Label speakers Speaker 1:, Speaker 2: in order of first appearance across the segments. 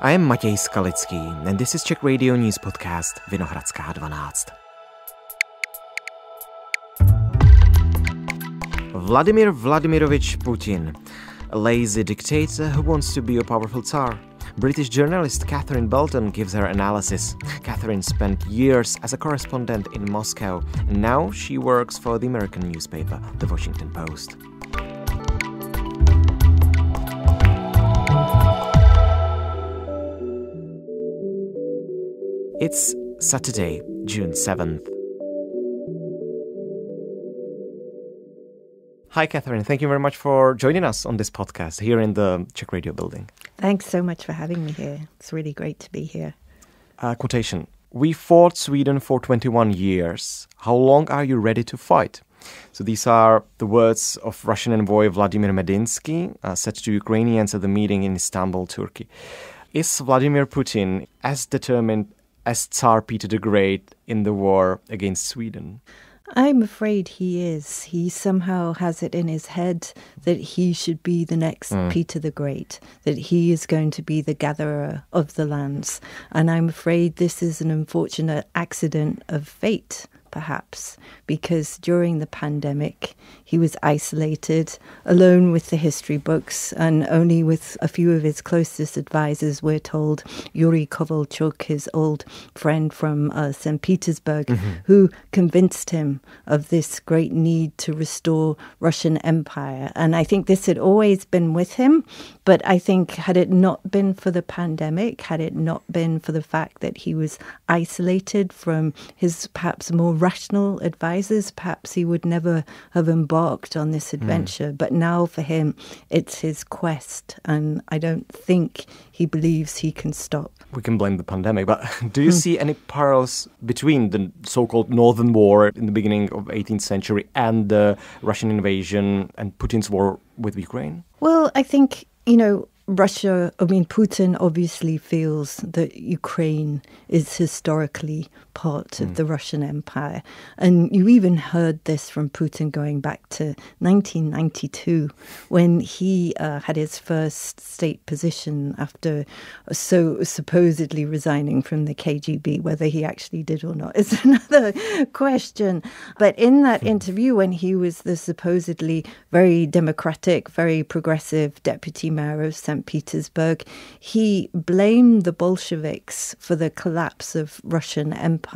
Speaker 1: I am Matěj Skalický, and this is Czech radio news podcast Vinohradská 12. Vladimir Vladimirovich Putin, a lazy dictator who wants to be a powerful Tsar. British journalist Catherine Belton gives her analysis. Catherine spent years as a correspondent in Moscow, and now she works for the American newspaper, The Washington Post. It's Saturday, June 7th. Hi, Catherine. Thank you very much for joining us on this podcast here in the Czech Radio building.
Speaker 2: Thanks so much for having me here. It's really great to be here.
Speaker 1: Quotation. We fought Sweden for 21 years. How long are you ready to fight? So these are the words of Russian envoy Vladimir Medinsky said to Ukrainians at the meeting in Istanbul, Turkey. Is Vladimir Putin as determined as Tsar Peter the Great in the war against Sweden?
Speaker 2: I'm afraid he is. He somehow has it in his head that he should be the next Peter the Great, that he is going to be the gatherer of the lands. And I'm afraid this is an unfortunate accident of fate, perhaps, because during the pandemic, he was isolated, alone with the history books, and only with a few of his closest advisors, we're told, Yuri Kovalchuk, his old friend from St. Petersburg, who convinced him of this great need to restore Russian Empire. And I think this had always been with him, but I think had it not been for the pandemic, had it not been for the fact that he was isolated from his perhaps more rational advisors, perhaps he would never have embarked on this adventure. But now for him, it's his quest, and I don't think he believes he can stop.
Speaker 1: We can blame the pandemic, but do you see any parallels between the so-called Northern War in the beginning of 18th century and the Russian invasion and Putin's war with Ukraine?
Speaker 2: Well, I think, Putin obviously feels that Ukraine is historically part of the Russian Empire. And you even heard this from Putin going back to 1992, when he had his first state position after supposedly resigning from the KGB. Whether he actually did or not is another question. But in that interview, when he was the supposedly very democratic, very progressive deputy mayor of St. Petersburg, he blamed the Bolsheviks for the collapse of Russian Empire.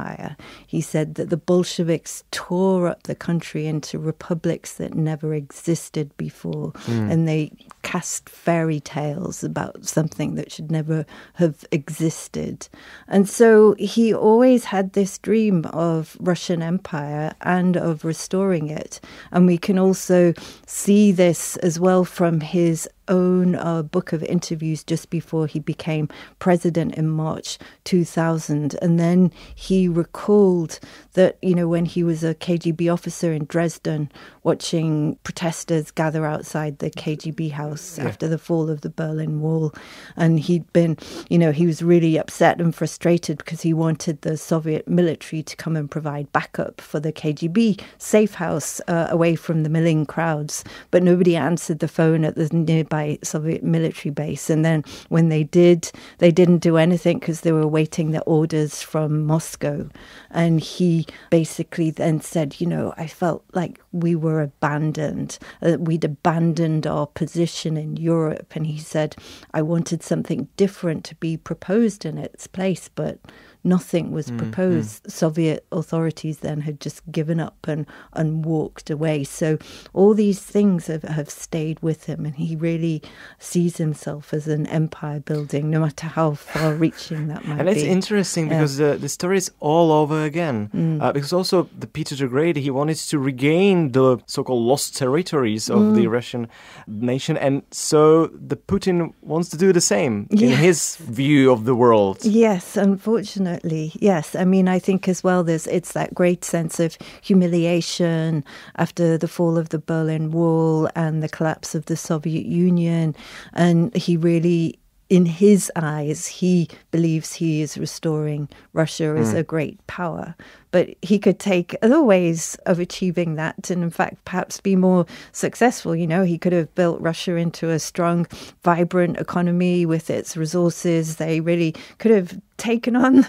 Speaker 2: He said that the Bolsheviks tore up the country into republics that never existed before, and they cast fairy tales about something that should never have existed. And so he always had this dream of Russian Empire and of restoring it. And we can also see this as well from his own book of interviews just before he became president in March 2000. And then he recalled that, when he was a KGB officer in Dresden, watching protesters gather outside the KGB house after the fall of the Berlin Wall. And he'd been, he was really upset and frustrated because he wanted the Soviet military to come and provide backup for the KGB safe house away from the milling crowds. But nobody answered the phone at the nearby Soviet military base. And then when they did, they didn't do anything because they were waiting the orders from Moscow. And he basically then said, I felt like we were abandoned. We'd abandoned our position in Europe. And he said, I wanted something different to be proposed in its place, but nothing was proposed. Soviet authorities then had just given up and walked away. So all these things have stayed with him, and he really sees himself as an empire building, no matter how far-reaching that might be.
Speaker 1: And it's interesting because the story is all over again. Because also the Peter the Great, he wanted to regain the so-called lost territories of the Russian nation. And so the Putin wants to do the same in his view of the world.
Speaker 2: Yes, unfortunately. Yes. I think as well it's that great sense of humiliation after the fall of the Berlin Wall and the collapse of the Soviet Union. And he really, in his eyes, he believes he is restoring Russia as a great power. but he could take other ways of achieving that and, in fact, perhaps be more successful. You know, he could have built Russia into a strong, vibrant economy with its resources. They really could have taken on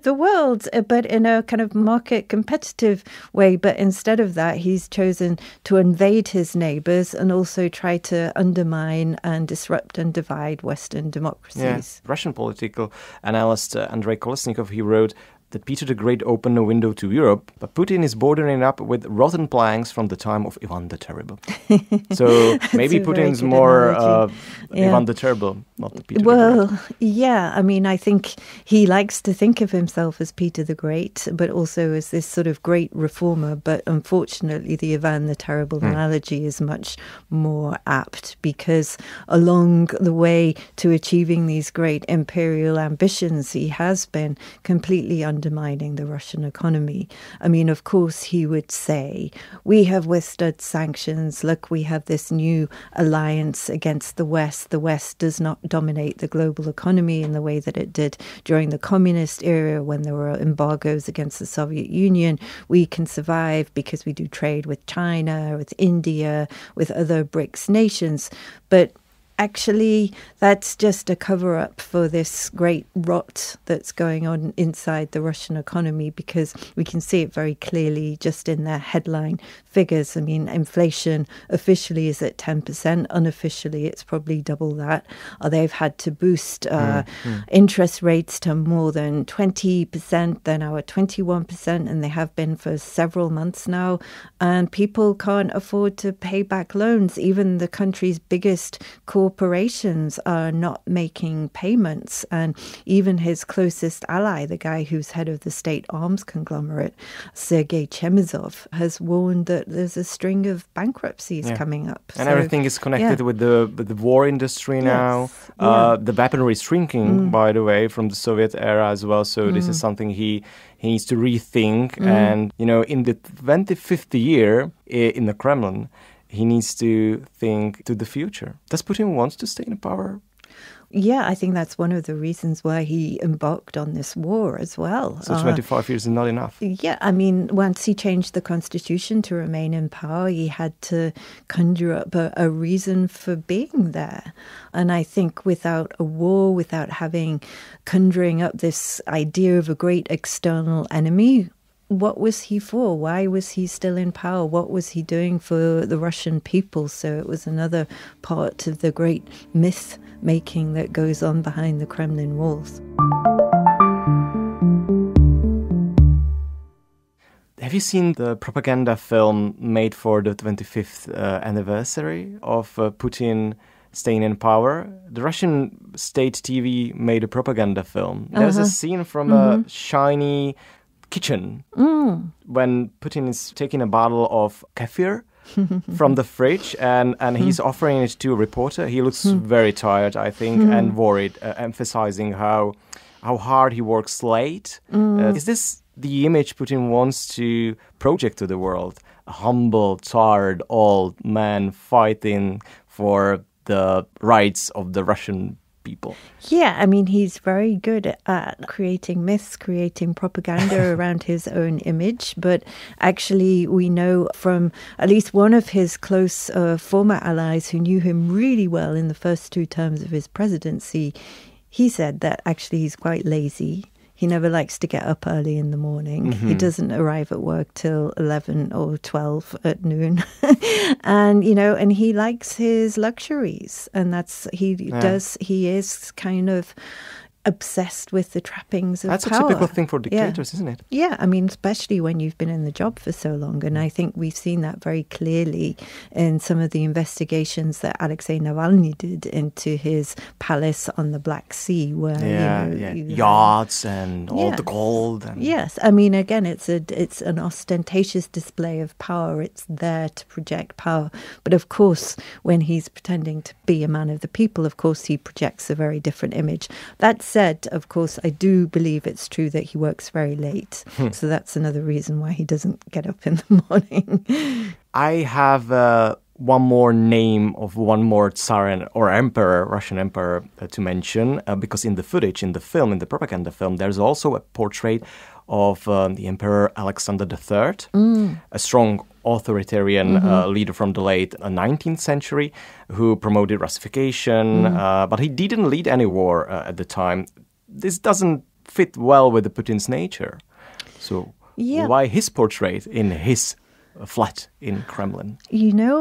Speaker 2: the world, but in a kind of market competitive way. But instead of that, he's chosen to invade his neighbors and also try to undermine and disrupt and divide Western democracies.
Speaker 1: Yeah. Russian political analyst Andrei Kolesnikov, he wrote that Peter the Great opened a window to Europe, but Putin is bordering up with rotten planks from the time of Ivan the Terrible. So maybe Putin's more Ivan the Terrible, not the Peter the Great.
Speaker 2: Yeah, I mean, I think he likes to think of himself as Peter the Great, but also as this sort of great reformer. But unfortunately, the Ivan the Terrible analogy is much more apt, because along the way to achieving these great imperial ambitions, he has been completely undermining the Russian economy. I mean, of course, he would say, we have withstood sanctions. Look, we have this new alliance against the West. The West does not dominate the global economy in the way that it did during the communist era when there were embargoes against the Soviet Union. We can survive because we do trade with China, with India, with other BRICS nations. But actually, that's just a cover-up for this great rot that's going on inside the Russian economy, because we can see it very clearly just in their headline figures. I mean, inflation officially is at 10%. Unofficially, it's probably double that. They've had to boost interest rates to more than 20%. They're now at 21%, and they have been for several months now. And people can't afford to pay back loans. Even the country's biggest corporations are not making payments, and even his closest ally, the guy who's head of the state arms conglomerate, Sergei Chemezov, has warned that there's a string of bankruptcies coming up.
Speaker 1: And so, everything is connected with the war industry now. The weaponry is shrinking, by the way, from the Soviet era as well. So this is something he needs to rethink. And, you know, in the 25th year in the Kremlin, he needs to think to the future. Does Putin want to stay in power?
Speaker 2: Yeah, I think that's one of the reasons why he embarked on this war as well.
Speaker 1: So 25 years is not enough?
Speaker 2: Yeah, I mean, once he changed the constitution to remain in power, he had to conjure up a reason for being there. And I think without a war, without conjuring up this idea of a great external enemy, what was he for? Why was he still in power? What was he doing for the Russian people? So it was another part of the great myth-making that goes on behind the Kremlin walls.
Speaker 1: Have you seen the propaganda film made for the 25th anniversary of Putin staying in power? The Russian state TV made a propaganda film. There's a scene from a shiny kitchen when Putin is taking a bottle of kefir from the fridge and he's offering it to a reporter. He looks very tired, I think, and worried, emphasizing how hard he works late. Is this the image Putin wants to project to the world? A humble, tired, old man fighting for the rights of the Russian people.
Speaker 2: Yeah, I mean, he's very good at creating myths, creating propaganda around his own image. But actually, we know from at least one of his close former allies who knew him really well in the first 2 terms of his presidency, he said that actually he's quite lazy. He never likes to get up early in the morning. He doesn't arrive at work till 11 or 12 at noon. And, you know, and he likes his luxuries. And he is kind of obsessed with the trappings of
Speaker 1: That's
Speaker 2: power.
Speaker 1: a typical thing for dictators, isn't it?
Speaker 2: Yeah, I mean, especially when you've been in the job for so long. And I think we've seen that very clearly in some of the investigations that Alexei Navalny did into his palace on the Black Sea, where
Speaker 1: yachts and all the gold. And
Speaker 2: yes, I mean, again, it's an ostentatious display of power. It's there to project power. But of course, when he's pretending to be a man of the people, of course, he projects a very different image. That's said, of course, I do believe it's true that he works very late. So that's another reason why he doesn't get up in the morning.
Speaker 1: I have one more name of one more Tsar or emperor, Russian emperor to mention, because in the footage, in the film, in the propaganda film, there's also a portrait of the Emperor Alexander III, a strong authoritarian leader from the late 19th century who promoted Russification, but he didn't lead any war at the time. This doesn't fit well with the Putin's nature. So why his portrait in his flat in Kremlin?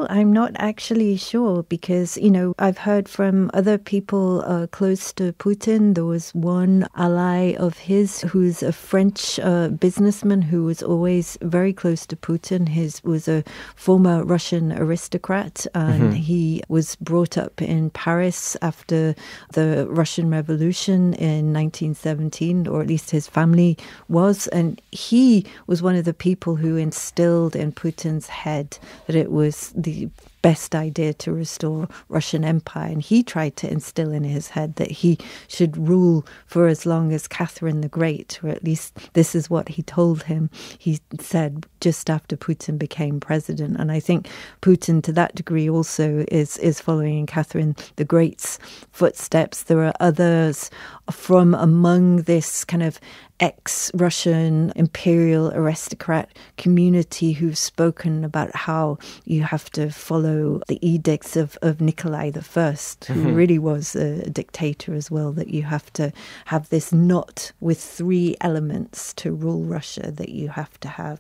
Speaker 2: I'm not actually sure because, I've heard from other people close to Putin. There was one ally of his who's a French businessman who was always very close to Putin. He was a former Russian aristocrat and he was brought up in Paris after the Russian Revolution in 1917, or at least his family was. And he was one of the people who instilled in Putin's head that it was the best idea to restore Russian Empire. And he tried to instill in his head that he should rule for as long as Catherine the Great, or at least this is what he told him. He said just after Putin became president. And I think Putin, to that degree, also is following in Catherine the Great's footsteps. There are others from among this kind of ex-Russian imperial aristocrat community who've spoken about how you have to follow the edicts of Nikolai I, who really was a dictator as well, that you have to have this knot with 3 elements to rule Russia that you have to have.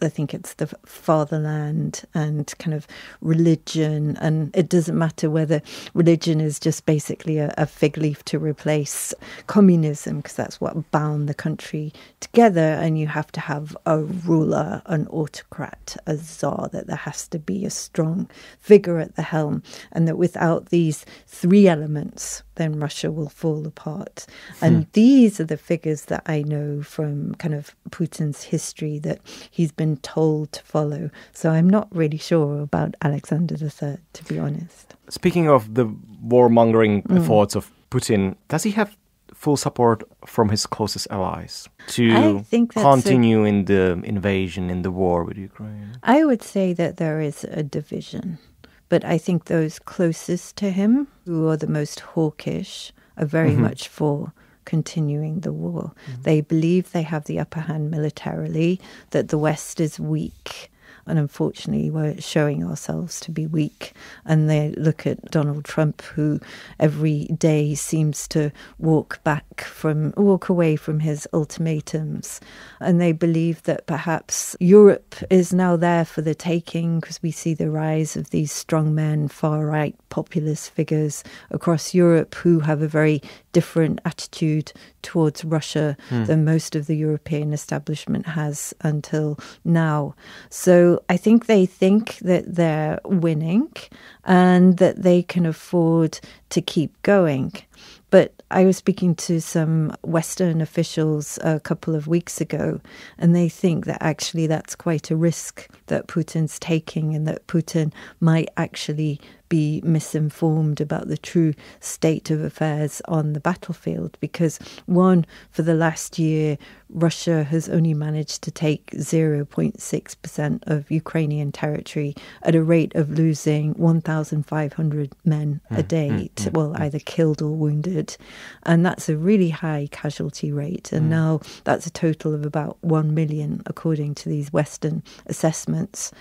Speaker 2: I think it's the fatherland and kind of religion, and it doesn't matter whether religion is just basically a fig leaf to replace communism, because that's what bound the country together, and you have to have a ruler, an autocrat, a czar, that there has to be a strong figure at the helm, and that without these 3 elements, then Russia will fall apart. And these are the figures that I know from kind of Putin's history that he's been told to follow. So I'm not really sure about Alexander III, to be honest.
Speaker 1: Speaking of the warmongering thoughts of Putin, does he have full support from his closest allies to continue in the invasion, in the war with Ukraine?
Speaker 2: I would say that there is a division. But I think those closest to him, who are the most hawkish, are very much for continuing the war. They believe they have the upper hand militarily, that the West is weak. And unfortunately, we're showing ourselves to be weak. And they look at Donald Trump, who every day seems to walk away from his ultimatums. And they believe that perhaps Europe is now there for the taking, because we see the rise of these strongmen, far-right populist figures across Europe who have a very different attitude towards Russia than most of the European establishment has until now. So I think they think that they're winning and that they can afford to keep going. But I was speaking to some Western officials a couple of weeks ago, and they think that actually that's quite a risk that Putin's taking, and that Putin might actually be misinformed about the true state of affairs on the battlefield. Because one, for the last year, Russia has only managed to take 0.6% of Ukrainian territory at a rate of losing 1,500 men a day, either killed or wounded. And that's a really high casualty rate. And now that's a total of about 1 million, according to these Western assessments.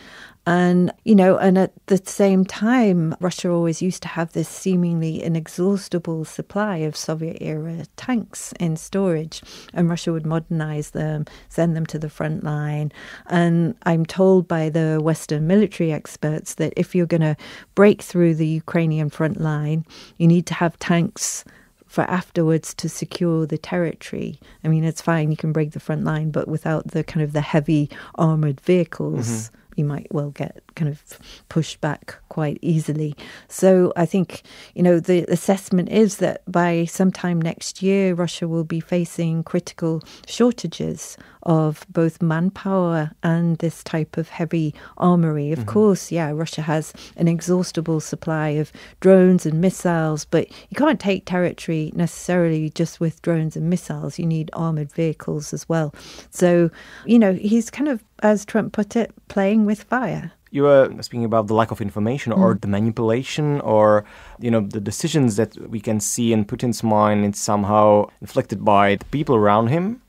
Speaker 2: And, and at the same time, Russia always used to have this seemingly inexhaustible supply of Soviet-era tanks in storage. And Russia would modernize them, send them to the front line. And I'm told by the Western military experts that if you're going to break through the Ukrainian front line, you need to have tanks for afterwards to secure the territory. I mean, it's fine, you can break the front line, but without the kind of the heavy armoured vehicles, you might well get kind of pushed back quite easily. So I think, the assessment is that by sometime next year, Russia will be facing critical shortages of both manpower and this type of heavy armory. Of course, Russia has an inexhaustible supply of drones and missiles, but you can't take territory necessarily just with drones and missiles. You need armoured vehicles as well. So, he's kind of, as Trump put it, playing with fire.
Speaker 1: You were speaking about the lack of information or the manipulation or, the decisions that we can see in Putin's mind. It's somehow inflicted by the people around him.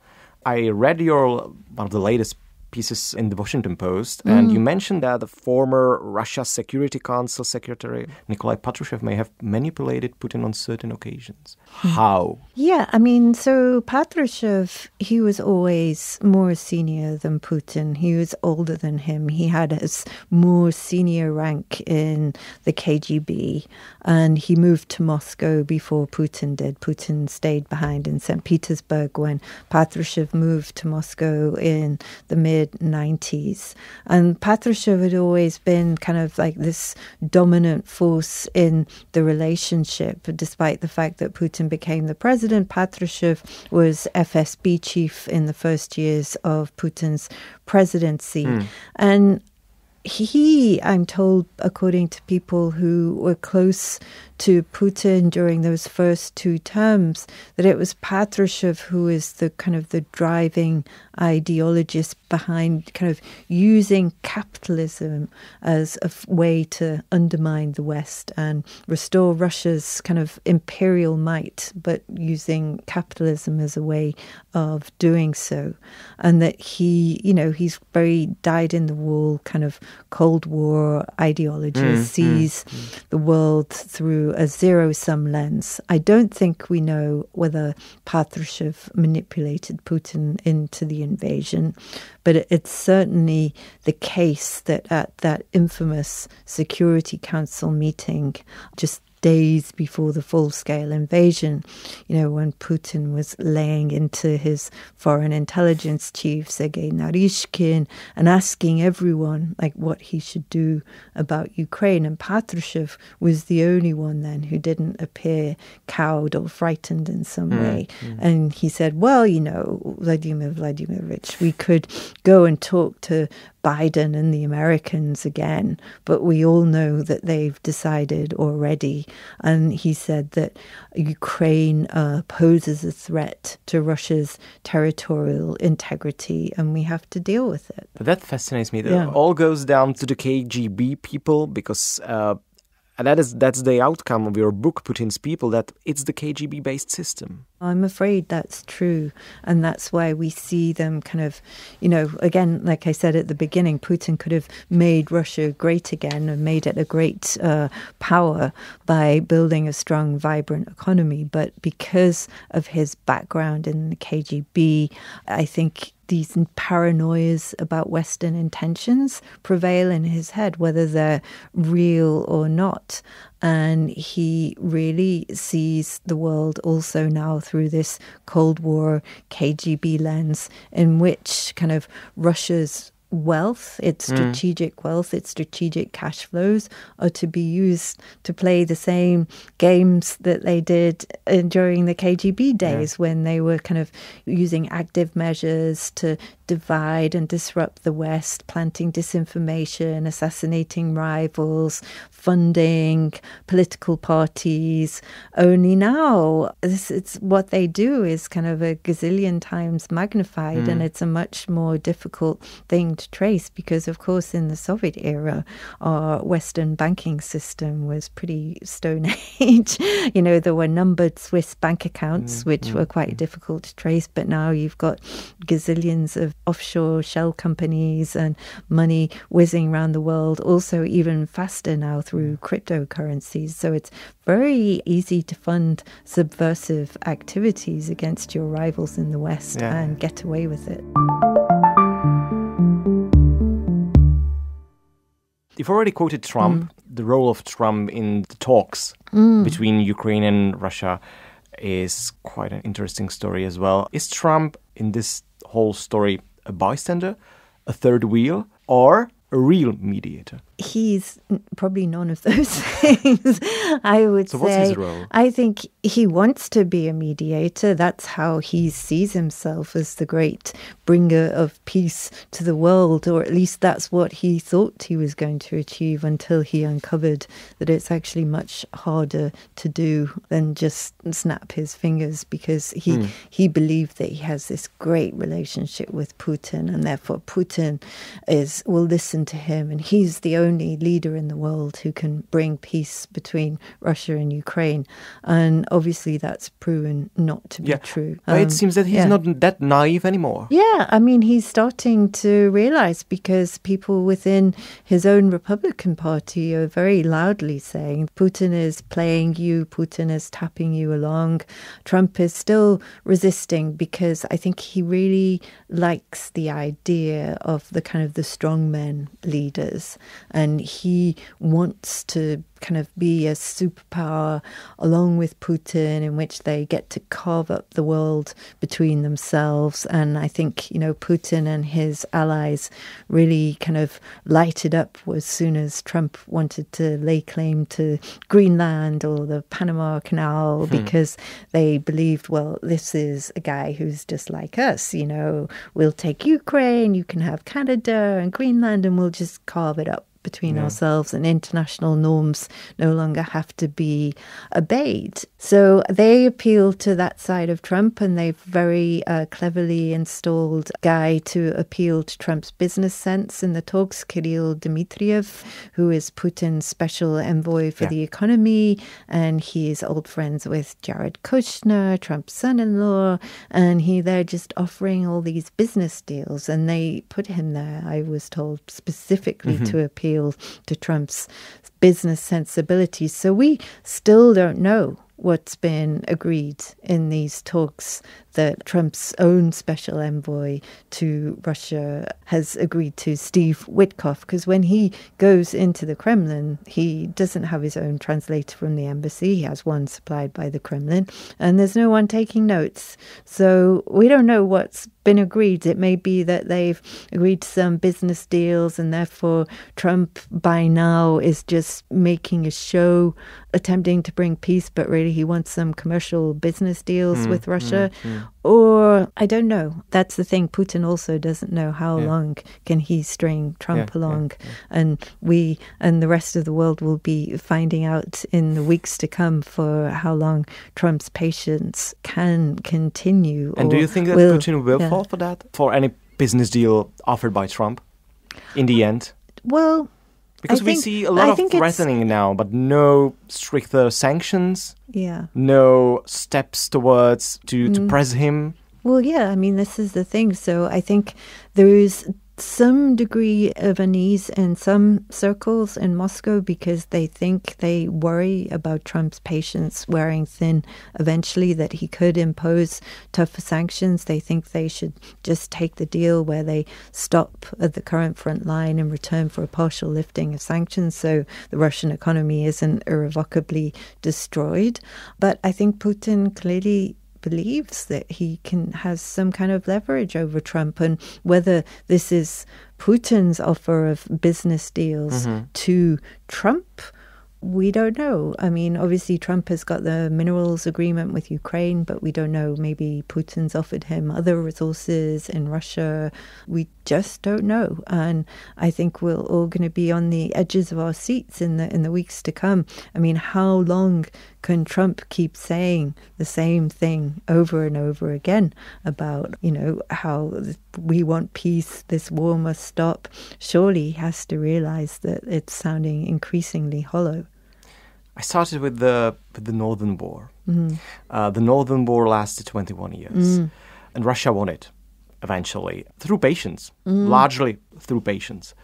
Speaker 1: I read one of the latest pieces in the Washington Post, and you mentioned that the former Russia Security Council Secretary Nikolai Patrushev may have manipulated Putin on certain occasions. How?
Speaker 2: Yeah, I mean, so Patrushev, he was always more senior than Putin. He was older than him. He had his more senior rank in the KGB, and he moved to Moscow before Putin did. Putin stayed behind in St. Petersburg when Patrushev moved to Moscow in the mid-90s. And Patrushev had always been kind of like this dominant force in the relationship, despite the fact that Putin became the president. Patrushev was FSB chief in the first years of Putin's presidency. And he, I'm told, according to people who were close to Putin during those first two terms, that it was Patrushev who is the kind of the driving ideologist behind kind of using capitalism as a way to undermine the West and restore Russia's kind of imperial might, but using capitalism as a way of doing so. And that he, he's very dyed-in-the-wool kind of Cold War ideologist, sees the world through a zero-sum lens. I don't think we know whether Patrushev manipulated Putin into the invasion, but it's certainly the case that at that infamous Security Council meeting, just days before the full-scale invasion, when Putin was laying into his foreign intelligence chief, Sergei Narishkin, and asking everyone, what he should do about Ukraine. And Patrushev was the only one then who didn't appear cowed or frightened in some way. And he said, well, Vladimir Vladimirovich, we could go and talk to Biden and the Americans again, but we all know that they've decided already. And he said that Ukraine poses a threat to Russia's territorial integrity, and we have to deal with it.
Speaker 1: That fascinates me. It all goes down to the KGB people, because that's the outcome of your book, Putin's People, that it's the KGB-based system.
Speaker 2: I'm afraid that's true. And that's why we see them kind of, again, like I said at the beginning, Putin could have made Russia great again and made it a great power by building a strong, vibrant economy. But because of his background in the KGB, I think these paranoias about Western intentions prevail in his head, whether they're real or not. And he really sees the world also now through this Cold War KGB lens, in which kind of Russia's wealth, its strategic wealth, its strategic cash flows are to be used to play the same games that they did during the KGB days, when they were kind of using active measures to divide and disrupt the West, planting disinformation, assassinating rivals, funding political parties. Only now, it's what they do is kind of a gazillion times magnified, and it's a much more difficult thing to trace because, of course, in the Soviet era, our Western banking system was pretty Stone Age. There were numbered Swiss bank accounts, which were quite difficult to trace, but now you've got gazillions of offshore shell companies and money whizzing around the world, also even faster now through cryptocurrencies. So it's very easy to fund subversive activities against your rivals in the West and get away with it.
Speaker 1: You've already quoted Trump. The role of Trump in the talks between Ukraine and Russia is quite an interesting story as well. Is Trump in this whole story a bystander, a third wheel, or a real mediator?
Speaker 2: He's probably none of those things, I would say. So
Speaker 1: what's his role?
Speaker 2: I think he wants to be a mediator. That's how he sees himself, as the great bringer of peace to the world, or at least that's what he thought he was going to achieve until he uncovered that it's actually much harder to do than just snap his fingers, because he believed that he has this great relationship with Putin, and therefore Putin will listen to him, and he's the only only leader in the world who can bring peace between Russia and Ukraine. And obviously that's proven not to be true.
Speaker 1: But it seems that he's not that naive anymore.
Speaker 2: Yeah, I mean, he's starting to realize, because people within his own Republican Party are very loudly saying Putin is playing you, Putin is tapping you along. Trump is still resisting because I think he really likes the idea of the kind of the strongmen leaders, and he wants to kind of be a superpower along with Putin, in which they get to carve up the world between themselves. And I think, you know, Putin and his allies really kind of lighted up as soon as Trump wanted to lay claim to Greenland or the Panama Canal, because they believed, well, this is a guy who's just like us, you know, we'll take Ukraine, you can have Canada and Greenland, and we'll just carve it up between ourselves, and international norms no longer have to be obeyed. So they appeal to that side of Trump, and they've very cleverly installed a guy to appeal to Trump's business sense in the talks, Kirill Dmitriev, who is Putin's special envoy for the economy, and he is old friends with Jared Kushner, Trump's son-in-law, and they're just offering all these business deals, and they put him there, I was told, specifically to appeal to Trump's business sensibilities. So we still don't know what's been agreed in these talks that Trump's own special envoy to Russia has agreed to, Steve Witkoff, because when he goes into the Kremlin, he doesn't have his own translator from the embassy. He has one supplied by the Kremlin, and there's no one taking notes. So we don't know what's been agreed. It may be that they've agreed to some business deals, and therefore Trump by now is just making a show, attempting to bring peace, but really he wants some commercial business deals with Russia. Or, I don't know. That's the thing. Putin also doesn't know how long can he string Trump along. And we and the rest of the world will be finding out in the weeks to come for how long Trump's patience can continue.
Speaker 1: And do you think that Putin will fall for that? For any business deal offered by Trump in the end?
Speaker 2: Well,
Speaker 1: because we see a lot of threatening now, but no stricter sanctions.
Speaker 2: Yeah.
Speaker 1: No steps towards to press him.
Speaker 2: Well, yeah, I mean, this is the thing. So I think there is some degree of unease in some circles in Moscow because they worry about Trump's patience wearing thin eventually, that he could impose tougher sanctions. They think they should just take the deal where they stop at the current front line in return for a partial lifting of sanctions, so the Russian economy isn't irrevocably destroyed. But I think Putin clearly believes that he has some kind of leverage over Trump, and whether this is Putin's offer of business deals to Trump, we don't know. I mean, obviously Trump has got the minerals agreement with Ukraine, but we don't know. Maybe Putin's offered him other resources in Russia. We just don't know. And I think we're all going to be on the edges of our seats in the weeks to come. I mean, how long can Trump keep saying the same thing over and over again about, you know, how we want peace, this war must stop? Surely he has to realize that it's sounding increasingly hollow.
Speaker 1: I started with the Northern War. The Northern War lasted 21 years. And Russia won it eventually through patience, largely through patience.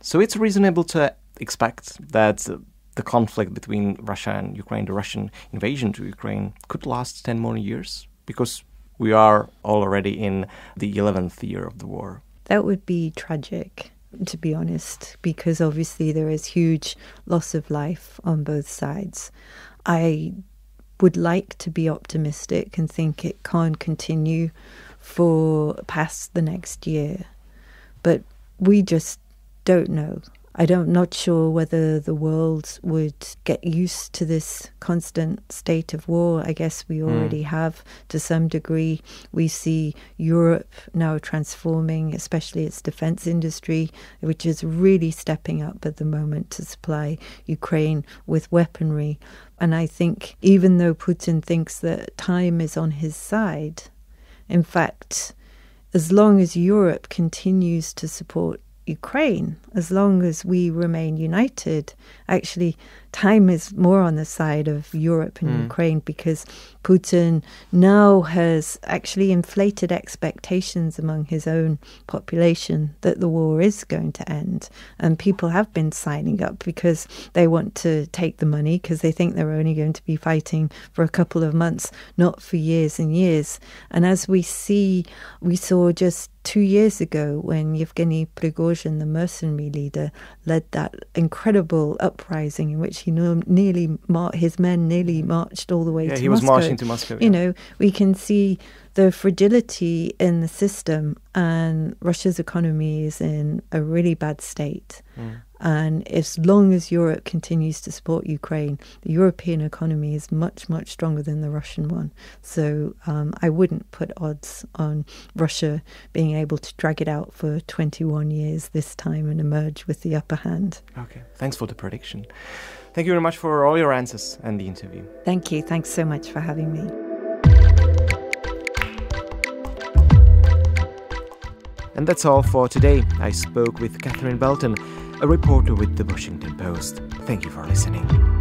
Speaker 1: So it's reasonable to expect that the conflict between Russia and Ukraine, the Russian invasion to Ukraine, could last 10 more years, because we are already in the 11th year of the war.
Speaker 2: That would be tragic, to be honest, because obviously there is huge loss of life on both sides. I would like to be optimistic and think it can't continue for past the next year, but we just don't know. I'm not sure whether the world would get used to this constant state of war. I guess we already have to some degree. We see Europe now transforming, especially its defense industry, which is really stepping up at the moment to supply Ukraine with weaponry. And I think even though Putin thinks that time is on his side, in fact, as long as Europe continues to support Ukraine, as long as we remain united. Actually, time is more on the side of Europe and Ukraine, because Putin now has actually inflated expectations among his own population that the war is going to end. And people have been signing up because they want to take the money, because they think they're only going to be fighting for a couple of months, not for years and years. And as we saw just 2 years ago when Yevgeny Prigozhin, the mercenary leader, led that incredible uprising in which his men nearly marched all the way to Moscow.
Speaker 1: Yeah, he was marching to Moscow.
Speaker 2: You know, we can see the fragility in the system, and Russia's economy is in a really bad state. And as long as Europe continues to support Ukraine, the European economy is much, much stronger than the Russian one. So I wouldn't put odds on Russia being able to drag it out for 21 years this time and emerge with the upper hand.
Speaker 1: Okay, thanks for the prediction. Thank you very much for all your answers and the interview.
Speaker 2: Thank you. Thanks so much for having me.
Speaker 1: And that's all for today. I spoke with Catherine Belton, a reporter with The Washington Post. Thank you for listening.